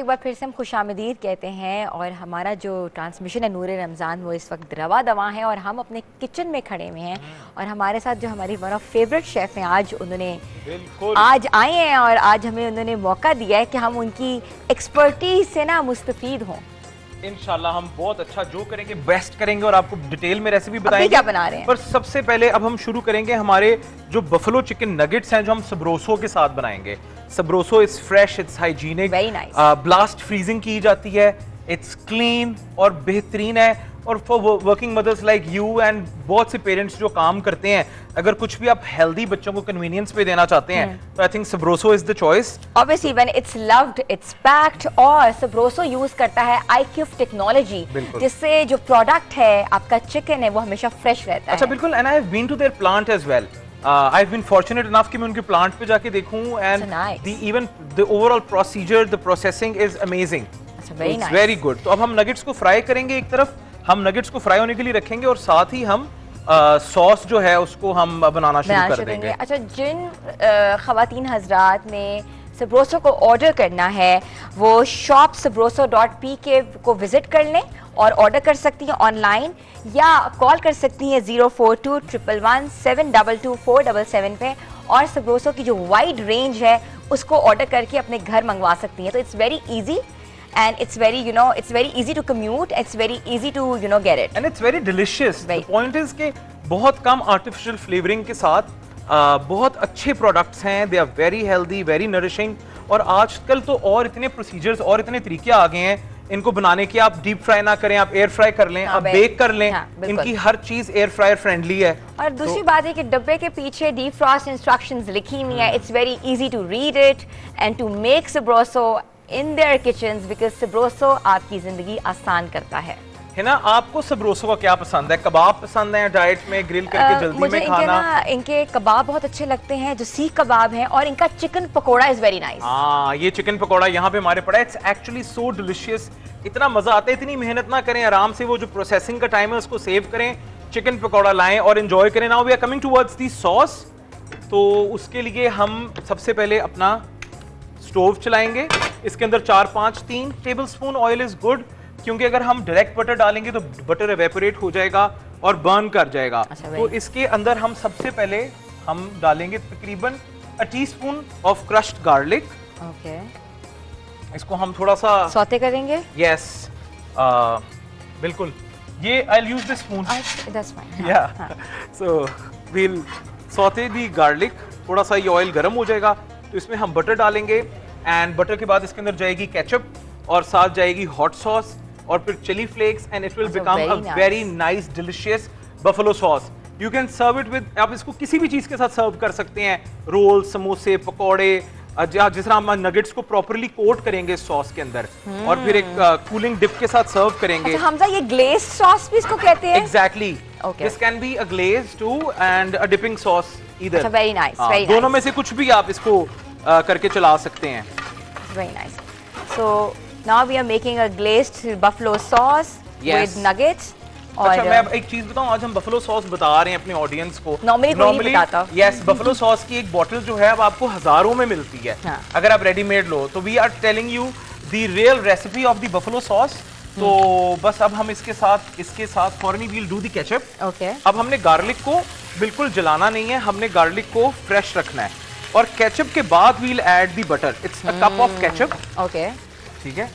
एक बार फिर से हम खुशामदीद कहते हैं और हमारा जो ट्रांसमिशन है नूर रमज़ान वो इस वक्त रवा दवा है और हम अपने किचन में खड़े हुए हैं और हमारे साथ जो हमारी वन ऑफ फेवरेट शेफ़ हैं आज उन्होंने आज आए हैं और आज हमें उन्होंने मौका दिया है कि हम उनकी एक्सपर्टीज से ना मुस्तफीद हों। इंशाल्लाह हम बहुत अच्छा जो करेंगे बेस्ट करेंगे और आपको डिटेल में रेसिपी बताएंगे क्या बना रहे हैं। पर सबसे पहले अब हम शुरू करेंगे हमारे जो बफलो चिकन नगेट्स हैं जो हम सबरोसो के साथ बनाएंगे। सबरोसो is fresh, it's hygienic, very nice, blast freezing की जाती है, इट्स क्लीन और बेहतरीन है। और for working mothers like you and बहुत से पेरेंट्स जो काम करते हैं, अगर कुछ भी आप हेल्दी बच्चों को कन्वीनियंस पे देना चाहते हैं तो I think सबरोसो is the choice. Obviously when it's loved it's packed और सबरोसो यूज करता है आईक्यूब टेक्नोलॉजी जिससे जो प्रोडक्ट है आपका चिकन है वो हमेशा फ्रेश रहता है। अच्छा बिल्कुल, and I have been to there plant as well. I have been fortunate enough कि मैं उनके प्लांट पे जाके देखूं and even the overall procedure, the processing is amazing, it's very good. तो अब हम नगेट्स को फ्राई करेंगे, एक तरफ हम नगेट्स को फ्राई होने के लिए रखेंगे और साथ ही हम सॉस जो है उसको हम बनाना शुरू कर देंगे। अच्छा, जिन खवातीन हजरात ने सबरोसो को ऑर्डर करना है वो shopsabroso.pk को विजिट कर लें और ऑर्डर कर सकती हैं ऑनलाइन या कॉल कर सकती हैं 042-111-722-477 पे और सबरोसो की जो वाइड रेंज है उसको ऑर्डर करके अपने घर मंगवा सकती हैं। तो it's very easy and it's very it's very easy to commute, it's very easy to get it and it's very delicious. The point is कि बहुत कम artificial flavoring के साथ बहुत अच्छे प्रोडक्ट्स हैं, they are very healthy, very nourishing। और आजकल तो और इतने प्रोसीजर्स और इतने तरीके आ गए हैं इनको बनाने के, आप डीप फ्राई ना करें, आप एयर फ्राई कर लें, आप बेक कर लें, इनकी हर चीज एयर फ्रायर फ्रेंडली है। और दूसरी बात है कि डब्बे के पीछे डीप फ्रॉस्ट इंस्ट्रक्शंस लिखी हुई है, it's very easy to read it and to make Sabroso in their kitchens because Sabroso आपकी जिंदगी आसान करता है ना। आपको सबरोसो का क्या पसंद है? कबाब पसंद है डाइट में ग्रिल करके जल्दी में खाना? इनके कबाब बहुत अच्छे लगते हैं जो सीख कबाब हैं और इनका chicken pakora is very nice. हाँ, ये चिकन पकोड़ा यहाँ पे हमारे पड़ा है, इट्स एक्चुअली सो डिलिशियस, इतना मजा आता है। इतनी मेहनत ना करें, आराम से वो जो प्रोसेसिंग का टाइम है उसको सेव करें, चिकन पकोड़ा लाएं और एंजॉय करें। Now we are coming towards the sauce. तो उसके लिए हम सबसे पहले अपना स्टोव चलाएंगे, इसके अंदर 3 टेबलस्पून ऑयल इज गुड, क्योंकि अगर हम डायरेक्ट बटर डालेंगे तो बटर एवेपोरेट हो जाएगा और बर्न कर जाएगा। तो इसके अंदर हम सबसे पहले हम डालेंगे तकरीबन 1 teaspoon of crushed garlic. Okay, इसको हम थोड़ा सा सौते करेंगे। यस, बिल्कुल, ये I will use this spoon, that's fine. Yeah so we will saute the garlic, थोड़ा सा ये ऑयल गर्म हो जाएगा तो इसमें हम बटर डालेंगे एंड बटर के बाद इसके अंदर जाएगी केचप और साथ जाएगी हॉट सॉस और फिर chilli flakes and it will become a very nice delicious buffalo sauce. You can serve it with, आप इसको किसी भी चीज के साथ सर्व कर सकते हैं, रोल, समोसे, पकौड़े, जिस तरह हम नगेट्स को प्रॉपर्ली कोट करेंगे सॉस के अंदर और फिर एक कूलिंग डिप के साथ सर्व करेंगे। अच्छा हमजा, ये ग्लेज्ड सॉस भी इसको कहते हैं? Exactly, this can be a glaze too and a dipping sauce either. Very nice, दोनों में से कुछ भी आप इसको करके चला सकते हैं। Very nice. So now we are making a glazed buffalo sauce with nuggets. और अच्छा, मैं एक चीज बताऊं, आज हम बफलो सॉस बता रहे हैं अपने ऑडियंस को। नॉर्मली यस, बफलो सॉस की एक बोतल जो है अब आपको हजारों में मिलती है। अगर आप रेडीमेड लो तो we are telling you the real recipe of the buffalo sauce. तो बस अब हम इसके साथ फॉरनी we'll do the ketchup. Okay, अब हमने गार्लिक को बिल्कुल जलाना नहीं है, हमने गार्लिक को फ्रेश रखना है और केचप के बाद we'll add the butter, it's a cup of ketchup. Okay, ठीक है,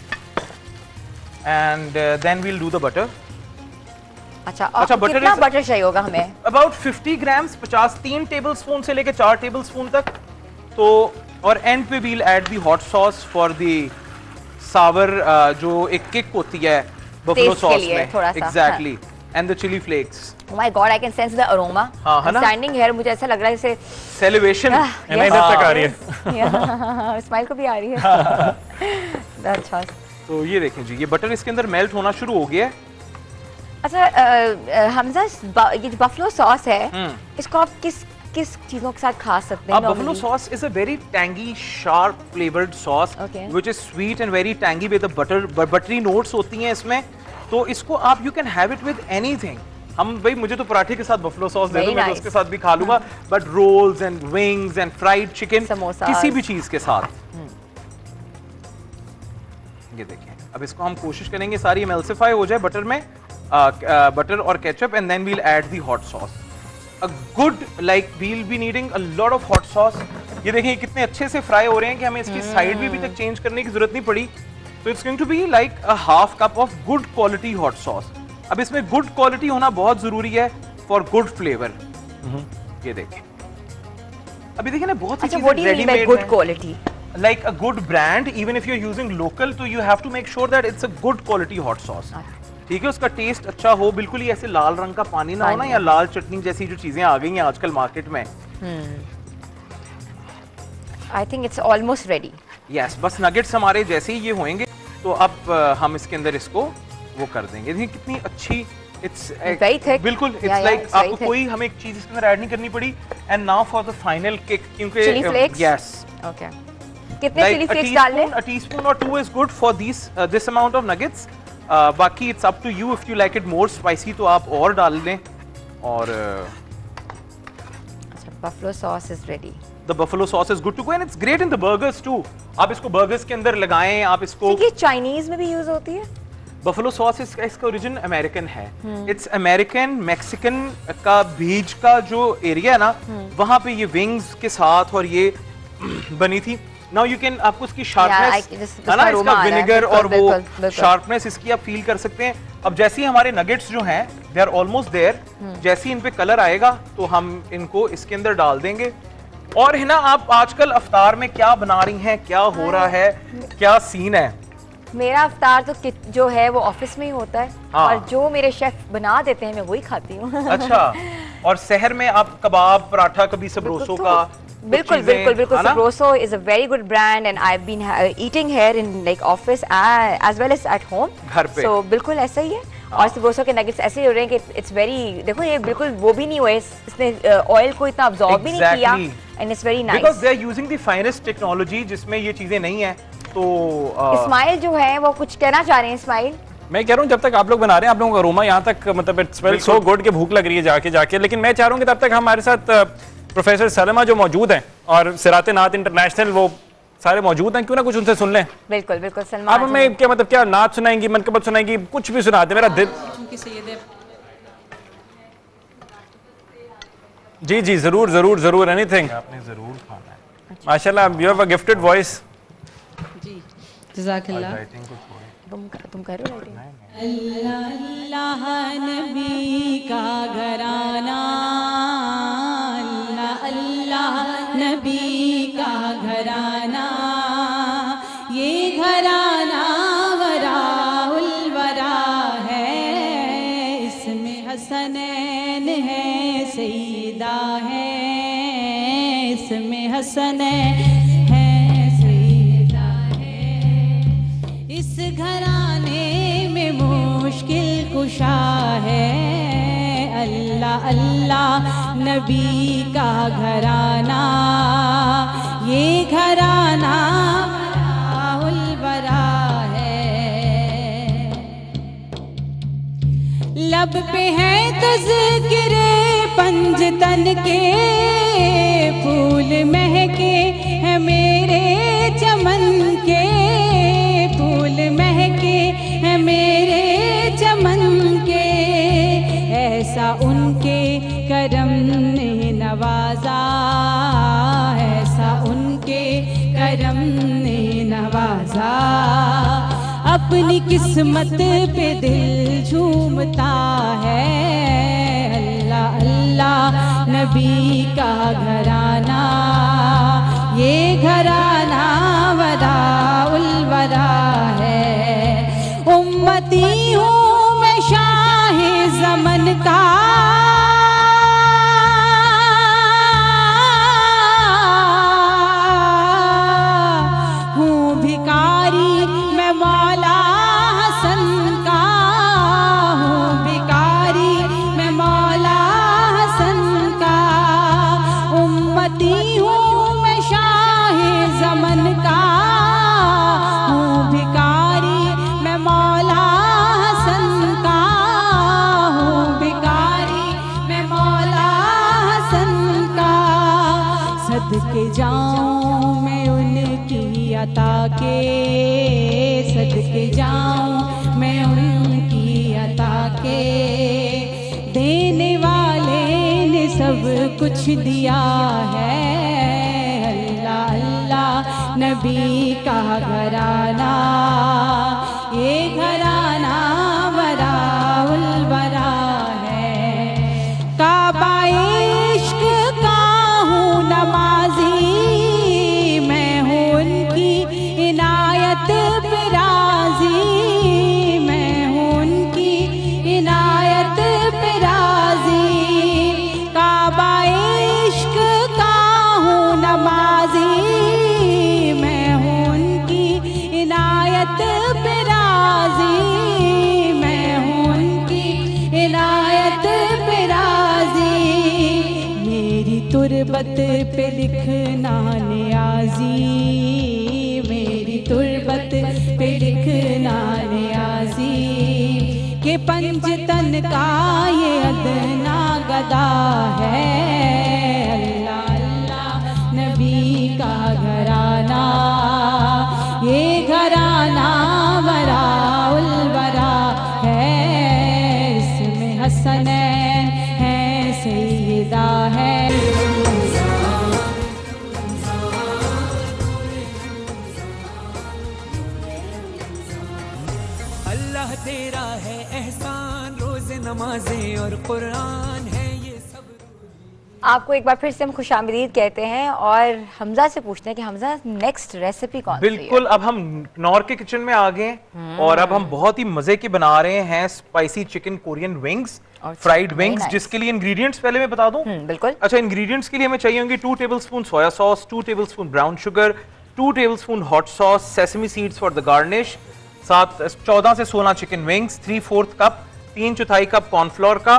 and then we'll do the butter. अच्छा, कितना बटर चाहिए होगा हमें? अबाउट 50 ग्राम्स, 3 टेबलस्पून से लेके 4 टेबलस्पून तक। तो और एंड पे we'll add the hot sauce for the sour, जो एक किक होती है बफलो सॉस में। Exactly, and the chilli flakes. Oh my God, I can sense the aroma. Standing here, मुझे ऐसा लग रहा है जैसे सेलिब्रेशन इधर तक आ रही है। स्माइल को भी आ रही है। अच्छा, तो ये देखें जी, ये बटर इसके अंदर मेल्ट होना शुरू हो गया है। अच्छा हमजा, ये जो बफलो सॉस है इसको आप किस चीजों के साथ खा सकते हैं? Buffalo sauce is a very tangy sharp flavoured sauce which is sweet and very tangy with the buttery notes होती हैं इसमें। तो इसको आप you can have it with anything. हम भाई, मुझे तो पराठे के साथ बफलो सॉस दे दो, मैं तो उसके साथ भी खा लूंगा, but rolls and wings and fried chicken, किसी भी चीज के साथ। ये देखें, अब इसको हम कोशिश करेंगे सारी एमल्सिफाई हो जाए बटर में, बटर और ketchup, and then we'll add the hot sauce. A good like we'll be needing a lot of hot sauce. ये देखिए कितने अच्छे से फ्राई हो रहे हैं कि हमें इसकी साइड भी अभी तक चेंज करने की जरूरत नहीं पड़ी। तो it's going to be like a half cup of good quality hot sauce. अब इसमें गुड क्वालिटी होना बहुत जरूरी है फॉर गुड फ्लेवर। ये देखें, अभी देखिए ना बहुत सी चीजें readymade good quality, like a good brand, even if you're using local, तो you have to make sure that it's a good quality hot sauce. ठीक है, उसका टेस्ट अच्छा हो, बिल्कुल ही ऐसे लाल रंग का पानी ना हो ना, या लाल चटनी जैसी जो चीजें आ गई हैं आजकल मार्केट में। I think it's almost ready. Yes, बस नगेट्स हमारे जैसे ही ये होंगे तो अब हम इसके अंदर इसको वो कर देंगे। देखिए कितनी अच्छी, it's very thick. बिल्कुल, it's like आपको कोई हमें एक चीज इसके अंदर ऐड नहीं करनी पड़ी। And now for the final kick, क्योंकि chili flakes. Yes. Okay. कितने चिली फ्लेक्स डाल लें? A teaspoon or two is good for this amount of nuggets. बाकी it's up to you, if you like it more spicy तो आप और डाल लें। और buffalo sauce is ready. The buffalo sauce is good to go and it's great in the burgers too. आप इसको burgers के अंदर लगाएं, आप इसको। ये चाइनीज में भी यूज होती है? Buffalo sauce इसका ओरिजिन अमेरिकन है। It's अमेरिकन मैक्सिकन का बीच का जो एरिया है ना, वहाँ पे ये विंग्स के साथ और ये बनी थी। Now you can, आपको इसकी शार्पनेस है ना, इसका विनेगर और वो शार्पनेस इसकी आप फील कर सकते हैं। अब जैसे ही हमारे नगेट्स जो हैं दे आर ऑलमोस्ट देयर, जैसे ही इन पे कलर आएगा तो हम इनको इसके अंदर डाल देंगे। और है ना, आप आजकल अफ्तार में क्या बना रही हैं, क्या हो रहा है, क्या सीन है? मेरा अफ्तार तो जो है वो ऑफिस में ही होता है। हाँ। और जो मेरे शेफ बना देते हैं मैं वही खाती हूँ। अच्छा, और शहर में आप कबाब, पराठा, कभी सबरोसो का? बिल्कुल बिल्कुल बिल्कुल। Sabroso is a very good brand and I've been eating here in like office as well as at home. घर पे। So बिल्कुल ऐसा ही है। और Sabroso के nuggets ऐसे ही हो रहे हैं कि it's very, देखो ये बिल्कुल वो भी नहीं हुए, इसने ऑयल को इतना absorb भी नहीं किया and it's very nice. Because they are using the finest technology जिसमें ये चीजें नहीं है। तो इस्माइल जो है वो कुछ कहना चाह रहे हैं। इस्माइल, मैं कह रहा हूँ जब तक आप लोग बना रहे हैं, आप लोगों का अरोमा यहाँ तक मतलब इट स्मेल्स सो गुड कि भूख लग रही है जाके जाके। लेकिन मैं चाह रहा हूँ कि तब तक हमारे साथ प्रोफेसर सलमा जो मौजूद हैं और सिराते नात इंटरनेशनल वो सारे मौजूद हैं, क्यों ना कुछ उनसे सुन लें। बिल्कुल बिल्कुल। सलमा, हाँ, आप हमें क्या मतलब क्या नात सुनाएंगी, मनकबत सुनाएंगी, कुछ भी सुना दे, मेरा दिल। जी जी जरूर जरूर जरूर, एनीथिंग। आपने जरूर खाना है माशाल्लाह, you have a gifted voice. जी जज़ाकल्लाह। तुम कर रहे हो? अल्लाह नबी का घराना, अल्लाह नबी का घराना, ये घराना वराउल वरा है, इसमें हसनैन है सईदा है, इसमें हसनैन है सईदा है, इस घराने में मुश्किल कुशा है, अल्लाह अल्लाह नबी का घराना, ये घराना वराउल वरा है। लब पे है तज़किरे पंजतन के, फूल महके हैं मेरे चमन के, फूल महके हैं मेरे चमन के, ऐसा उनके करम ने नवाजा, ऐसा उनके करम ने नवाजा, अपनी किस्मत पे दिल झूमता है, अल्लाह अल्लाह नबी का घराना, ये घराना वराउल वरा है। उम्मती हूँ मैं शाहे ज़मन का, हूँ भिकारी मैं मौला हसन का, हूँ भिकारी मैं मौला हसन का, उम्मती हूँ मैं शाहे ज़मन का, हूँ भिकारी मैं मौला हसन का, हूँ भिकारी जाऊं मैं उनकी अता के। देने वाले ने सब कुछ दिया है, अल्लाह अल्लाह नबी का घराना, ये घराना वराउल वरा है। काबा इश्क का हूँ नमाजी, मैं हूँ उनकी इनायत पे राजी, मैं हूँ उनकी इनायत पे राजी। काबा इश्क का हूँ नमाजी, मैं हूँ उनकी इनायत पे राजी, मैं हूँ उनकी इनायत पे राजी। मेरी तुरबत पे लिखना नियाजी, मेरी तुरबत पे लिखना नियाजी, के पंजतन का ये अदना गदा है, अल्लाह अल्लाह नबी का घराना, ये घराना वराउल वरा है। इसमें हसनैन है, सैयदा है। अल्लाह तेरा है एहसान, रोज़े नमाजें और कुरान है ये सब। आपको एक बार फिर से हम खुशामदीद कहते हैं और हमजा से पूछते हैं कि हमजा नेक्स्ट रेसिपी कौन सी है? बिल्कुल, अब हम नॉर के किचन में आ गए और अब हम बहुत ही मजे की बना रहे हैं spicy chicken Korean wings, fried wings, जिसके लिए इंग्रेडिएंट्स पहले मैं बता दूं। बिल्कुल। अच्छा, इंग्रेडिएंट्स के लिए हमें चाहिए होंगे 2 tablespoon soya sauce, 2 tablespoon brown sugar, 2 tablespoon hot sauce, sesame seeds for the garnish, साथ 14 से 16 chicken wings, 3/4 cup, 3/4 cup cornflour का,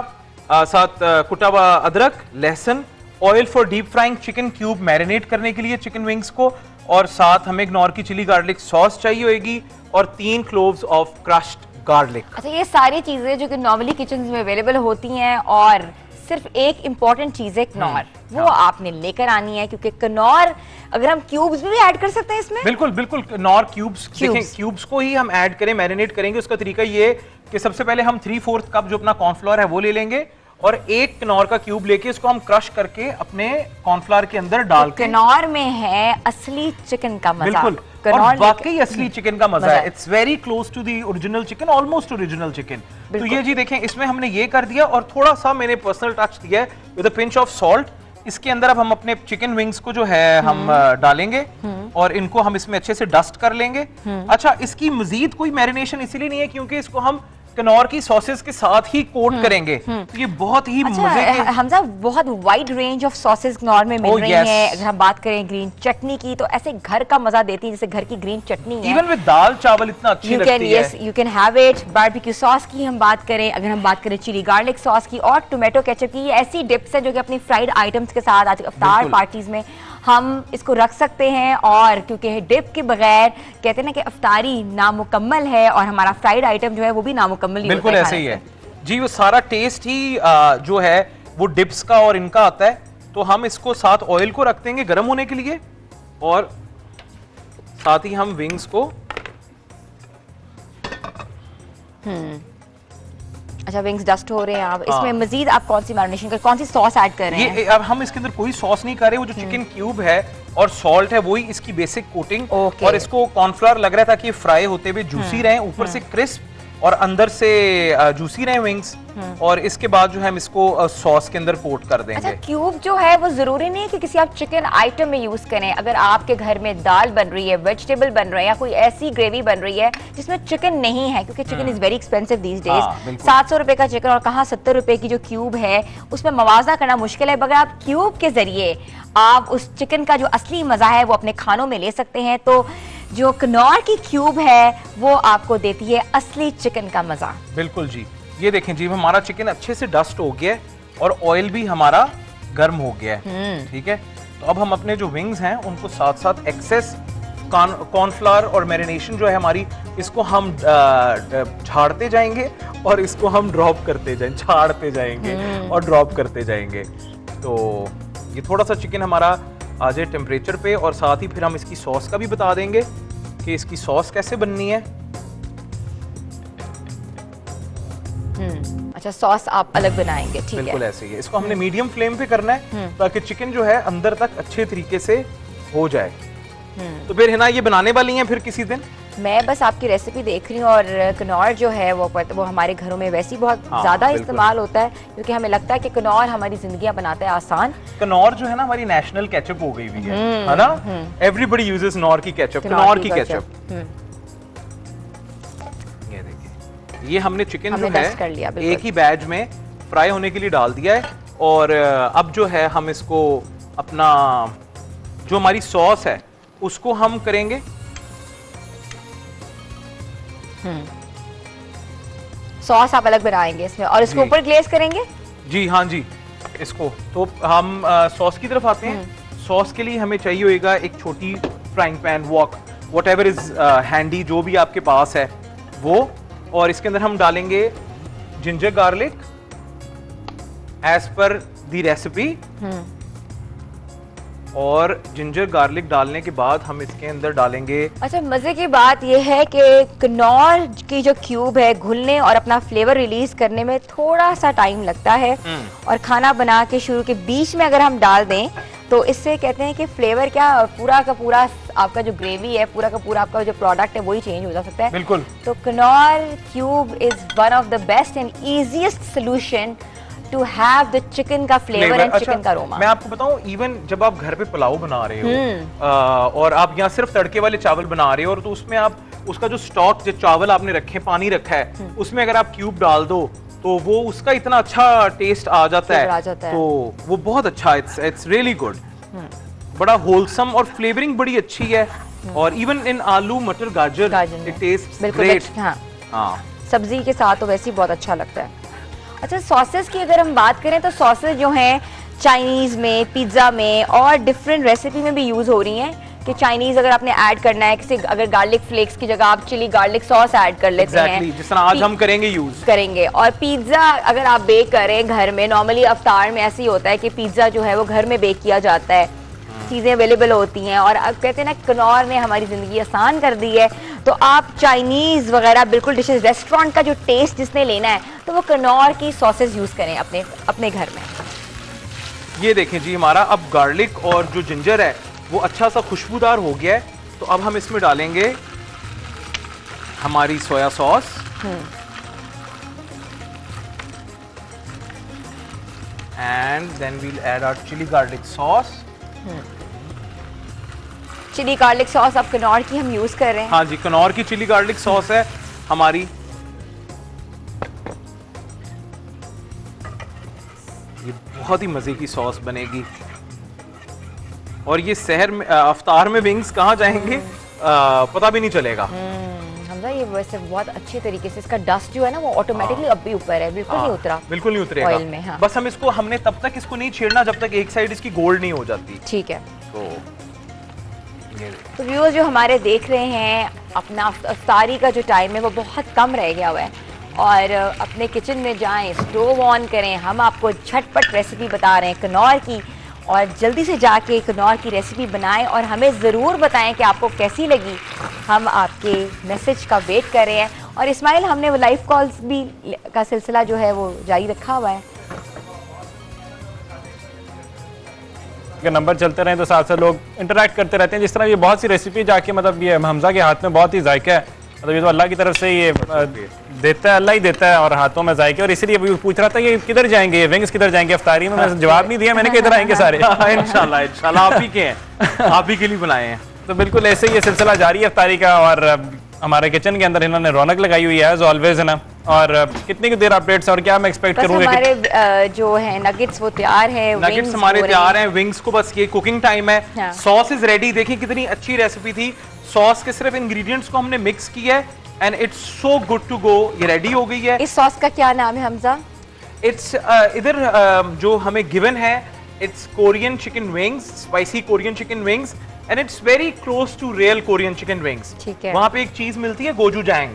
साथ कुटा हुआ अदरक, लहसुन, oil for deep frying chicken cube marinate करने के लिए चिकन विंग्स को, और साथ हमें इग्नोर की चिली गार्लिक सॉस चाहिए होगी और 3 क्लोव्स ऑफ क्रश्ड गार्लिक। अच्छा, ये सारी चीजें जो कि नॉर्मली किचन में अवेलेबल होती हैं, और सिर्फ एक इम्पॉर्टेंट चीज है कनौर, वो आपने लेकर आनी है, क्योंकि कनौर अगर हम क्यूब्स में भी ऐड कर सकते हैं इसमें। बिल्कुल बिल्कुल, कनौर क्यूब्स, देखें क्यूब्स को ही हम ऐड करें, मैरिनेट करेंगे। उसका तरीका ये कि सबसे पहले हम 3/4 कप जो अपना कॉर्नफ्लोर है वो ले लेंगे और एक कनौर का क्यूब लेके इसको हम क्रश करके अपने कॉर्नफ्लोर के अंदर डाल के। कनौर में है असली चिकन का मजा। बिल्कुल, और वाकई असली चिकन का मजा है। It's very close to the original chicken, almost original chicken. तो ये जी देखें, इसमें हमने ये कर दिया और थोड़ा सा मैंने पर्सनल टच दिया है with a pinch of salt. इसके अंदर अब हम अपने चिकन विंग्स को जो है हम डालेंगे और इनको हम इसमें अच्छे से डस्ट कर लेंगे। अच्छा, इसकी मजीद कोई मैरिनेशन इसीलिए नहीं है क्योंकि इसको हम कनौर की सॉसेस के साथ ही कोट करेंगे। तो ये बहुत ही मजे के। हमजा बहुत wide range of sauces Knorr में मिल रही हैं। अगर हम बात करें ग्रीन चटनी की, तो ऐसे घर का मजा देती है, जैसे घर की ग्रीन चटनी है। इवन विद दाल चावल इतना अच्छी लगती है। Yes, you can have it. Barbecue sauce की हम बात करें, अगर हम बात करें चिली गार्लिक सॉस की और टोमेटो केचप की, ये ऐसी डिप्स है जो कि अपनी फ्राइड आइटम्स के साथ आज इफ्तार पार्टीज में हम इसको रख सकते हैं। और क्योंकि डिप के बगैर कहते हैं ना कि इफ्तारी नामुकम्मल है, और हमारा फ्राइड आइटम जो है वो भी नामुकम्मल ही होता है। बिल्कुल ऐसे ही है जी, वो सारा टेस्ट ही जो है वो डिप्स का और इनका आता है। तो हम इसको साथ ऑयल को रख देंगे गर्म होने के लिए और साथ ही हम विंग्स को। अच्छा, विंग्स डस्ट हो रहे हैं। आप इसमें मजीद आप कौन सी मैरिनेशन कर, कौन सी सॉस ऐड कर रहे हैं? ये अब हम इसके अंदर कोई सॉस नहीं कर रहे, वो जो चिकन क्यूब है और सॉल्ट है वही इसकी बेसिक कोटिंग। और इसको कॉर्नफ्लोर लग रहा है ताकि ये फ्राई होते हुए जूसी रहे, ऊपर से क्रिस्प और अंदर से जूसी रहे विंग्स। और इसके बाद जो है हम इसको सॉस के अंदर कोट कर देंगे। अच्छा, क्यूब जो है वो जरूरी नहीं है कि किसी आप चिकन आइटम में यूज करें। अगर आपके घर में दाल बन रही है, वेजिटेबल बन रहे हैं, या कोई ऐसी ग्रेवी बन रही है जिसमें चिकन नहीं है, क्योंकि chicken is very expensive these days. 700 रुपए का चिकन और कहाँ 70 रुपए की जो क्यूब है, उसमें मवाजना करना मुश्किल है। मगर आप क्यूब के जरिए आप उस चिकन का जो असली मजा है वो अपने खानों में ले सकते हैं। तो जो कनौर की क्यूब है वो आपको देती है असली चिकन का मजा। बिल्कुल जी, ये देखें जी, हमारा चिकन अच्छे से डस्ट हो गया है और ऑयल भी हमारा गर्म हो गया है। ठीक है, तो अब हम अपने जो विंग्स हैं उनको साथ साथ एक्सेस कॉर्नफ्लावर और मैरिनेशन जो है हमारी, इसको हम झाड़ते जाएंगे और इसको हम ड्रॉप करते जाएंगे, झाड़ते जाएंगे और ड्रॉप करते जाएंगे। तो ये थोड़ा सा चिकन हमारा आ जाए टेम्परेचर पे, और साथ ही फिर हम इसकी सॉस का भी बता देंगे कि इसकी सॉस कैसे बननी है। अच्छा, सॉस आप अलग बनाएंगे, ठीक है। बिल्कुल ऐसे ही है। इसको हमने मीडियम फ्लेम पे करना है ताकि चिकन जो है अंदर तक अच्छे तरीके से हो जाए। तो फिर हिना ये बनाने वाली हैं फिर किसी दिन? मैं बस आपकी रेसिपी देख रही हूँ, और कनौर जो है वो हमारे घरों में वैसे ही बहुत ज्यादा इस्तेमाल होता है, क्योंकि हमें लगता है कि कनौर हमारी जिंदगियां बनाता है आसान। कनौर जो है ना हमारी नेशनल केचप हो गई हुई है ना? एवरीबडी यूजेस नौर की केचप, कनौर की केचप। ये देखिए, ये हमने चिकन जो है कर लिया, एक ही बैच में फ्राई होने के लिए डाल दिया है, और अब जो है हम इसको अपना जो हमारी सॉस है उसको हम करेंगे। सॉस आप अलग बनाएंगे इसमें, और इसको ऊपर ग्लेज करेंगे? जी हाँ जी, इसको तो हम सॉस की तरफ आते हैं। सॉस के लिए हमें चाहिए होगा एक छोटी frying pan, walk what ever is handy, जो भी आपके पास है वो, और इसके अंदर हम डालेंगे जिंजर गार्लिक एज पर दी रेसिपी। और जिंजर गार्लिक डालने के बाद हम इसके अंदर डालेंगे। अच्छा, मजे की बात यह है कि कनौर की जो क्यूब है घुलने और अपना फ्लेवर रिलीज करने में थोड़ा सा टाइम लगता है, और खाना बना के शुरू के बीच में अगर हम डाल दें तो इससे कहते हैं कि फ्लेवर क्या पूरा का पूरा आपका जो ग्रेवी है, पूरा का पूरा आपका जो प्रोडक्ट है वही चेंज हो जा सकता है। बिल्कुल। तो Knorr cube is one of the best and easiest solution to have the chicken का फ्लेवर एंड चिकन का अरोमा। मैं आपको बताऊं, इवन जब आप घर पे पुलाव बना रहे हो और आप यहाँ सिर्फ तड़के वाले चावल बना रहे हो, और तो उसमें आप उसका जो स्टॉक, जो चावल आपने रखे, पानी रखा है, उसमें अगर आप क्यूब डाल दो तो वो उसका इतना अच्छा टेस्ट आ जाता है, तो वो बहुत अच्छा, इट्स रियली गुड, बड़ा होलसम, और फ्लेवरिंग बड़ी अच्छी है, और इवन इन आलू मटर गाजर इट टेस्ट्स ग्रेट। हाँ, सब्जी के साथ तो वैसे ही बहुत अच्छा लगता है। अच्छा, सॉसेस की अगर हम बात करें तो सॉसेस जो हैं चाइनीज में, पिज्जा में और डिफरेंट रेसिपी में भी यूज हो रही हैं, कि चाइनीज अगर आपने ऐड करना है, किसी अगर गार्लिक फ्लेक्स की जगह आप चिली गार्लिक सॉस ऐड कर लेते हैं, जिस तरह आज हम करेंगे यूज करेंगे। और पिज्जा अगर आप बेक करें घर में, नॉर्मली अफ्तार में ऐसे ही होता है कि पिज्जा जो है वो घर में बेक किया जाता है, चीजें अवेलेबल होती हैं, और अब कहते हैं ना कनौर ने हमारी जिंदगी आसान कर दी है, तो आप चाइनीज वगैरह बिल्कुल डिशेस, रेस्टोरेंट का जो टेस्ट जिसने लेना है तो वो कनौर की सॉसेस यूज करें अपने घर में। ये देखें जी, हमारा अब गार्लिक और जो जिंजर है वो अच्छा सा खुशबूदार हो गया है, तो अब हम इसमें डालेंगे हमारी soya sauce, and then we'll add our chilli garlic sauce. Chilli garlic sauce अब कनौर की हम यूज कर रहे हैं। हाँ जी, कनौर की चिली गार्लिक सॉस है हमारी। ये बहुत ही मजे की सॉस बनेगी, और ये सहर में, अफ्तार में विंग्स कहाँ जाएंगे पता भी नहीं चलेगा। हमजा, ये वैसे बहुत अच्छे तरीके से इसका डस्ट जो है ना वो ऑटोमेटिकली अब भी ऊपर है, बिल्कुल नहीं उतरा, बिल्कुल नहीं उतरेगा ऑयल में। हाँ। बस हमने तब तक इसको नहीं छेड़ना जब तक एक साइड इसकी गोल्ड नहीं हो जाती। ठीक है। तो व्यूअर्स जो हमारे देख रहे हैं, अपना अफ्तारी का जो टाइम है वो बहुत कम रह गया हुआ है, और अपने किचन में जाएं, स्टोव ऑन करें, हम आपको झटपट रेसिपी बता रहे हैं कनौर की, और जल्दी से जाके कनौर की रेसिपी बनाएं और हमें ज़रूर बताएं कि आपको कैसी लगी। हम आपके मैसेज का वेट कर रहे हैं, और इस्माइल हमने वो लाइव कॉल्स भी का सिलसिला जो है वो जारी रखा हुआ है, अगर नंबर चलते रहे तो साथ साथ लोग इंटरेक्ट करते रहते हैं। जिस तरह ये बहुत सी रेसिपी जाके, मतलब ये हमजा के हाथ में बहुत ही जायका है, मतलब ये तो अल्लाह की तरफ से ये देता है, अल्लाह ही देता है, और हाथों में जायके, और इसलिए पूछ रहा था ये किधर जाएंगे, ये विंग्स किधर जाएंगे अफ्तारी में, मैंने जवाब नहीं दिया, मैंने किधर आएंगे सारे। इंशाल्लाह इंशाल्लाह आप ही के हैं, आप ही के लिए बनाए हैं। तो बिल्कुल ऐसे ही ये सिलसिला जारी है अफ्तारी का, और हमारे किचन के अंदर इन्होंने रौनक लगाई हुई है एज ऑलवेज, है ना। और कितनी की देर अपडेट्स, और क्या मैं एक्सपेक्ट करूंगा? हमारे जो है नगेट्स वो तैयार है, नगेट्स हमारे तैयार हैं, विंग्स को बस ये कुकिंग टाइम है। हाँ। Sauce is ready. देखिए कितनी अच्छी रेसिपी थी, सॉस के सिर्फ इंग्रेडिएंट्स को हमने मिक्स किया है, and it's so good to go. ये रेडी हो गई है। इस सॉस का क्या नाम है हमजा? इट्स इधर जो हमें गिवन है, it's Korean chicken wings, spicy Korean chicken wings, and it's very close to real Korean chicken wings. ठीक है। वहां पे एक चीज मिलती है गोचूजैंग,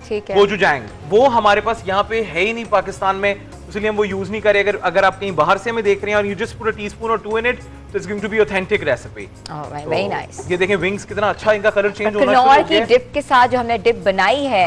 ठीक है, गोचूजैंग, वो हमारे पास यहाँ पे है ही नहीं पाकिस्तान में, इसलिए हम वो यूज नहीं करें। अगर आप कहीं बाहर से हमें देख रहे हैं और you just put a teaspoon और 2 इन इट, तो it's going to be authentic recipe. Very nice. ये देखें विंग्स कितना अच्छा, इनका कलर चेंज होना शुरू कनौर हो की गया। डिप के साथ जो हमने डिप बनाई है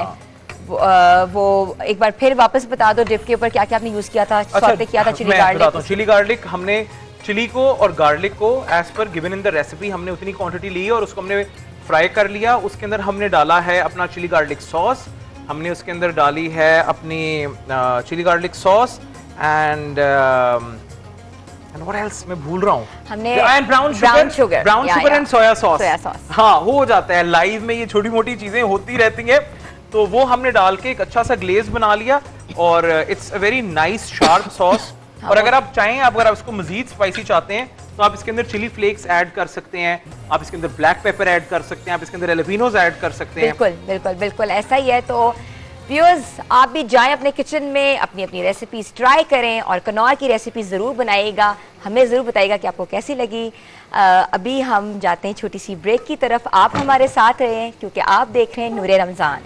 वो एक बार फिर वापस बता दो डिप के ऊपर क्या क्या आपने यूज किया था, सौते किया था चिली गार्लिक। चिली गार्लिक, हमने चिली को और गार्लिक को as per given in the recipe हमने उतनी क्वांटिटी ली और उसको हमने फ्राई कर लिया। उसके अंदर हमने डाला है अपना चिली गार्लिक सॉस, हमने उसके अंदर डाली है अपनी chilli garlic sauce and what else मैं भूल रहा हूँ, हमने brown sugar and soya sauce. हाँ, हो जाता है लाइव में, ये छोटी मोटी चीजें होती रहती हैं। तो वो हमने डाल के एक अच्छा सा ग्लेज बना लिया और it's a very nice sharp sauce. और अगर आप चाहें, अगर आप इसको मजीद स्पाइसी चाहते हैं तो आप इसके अंदर चिली फ्लेक्स ऐड कर सकते हैं, आप इसके अंदर ब्लैक पेपर ऐड कर सकते हैं, आप इसके अंदर एलपिनोज ऐड कर सकते हैं। बिल्कुल बिल्कुल बिल्कुल ऐसा ही है। तो व्यूअर्स, आप भी जाएं अपने किचन में, अपनी अपनी रेसिपीज ट्राई करें और कनौर की रेसिपी ज़रूर बनाइएगा, हमें ज़रूर बताइएगा कि आपको कैसी लगी। अभी हम जाते हैं छोटी सी ब्रेक की तरफ, आप हमारे साथ रहें क्योंकि आप देख रहे हैं नूरे रमज़ान।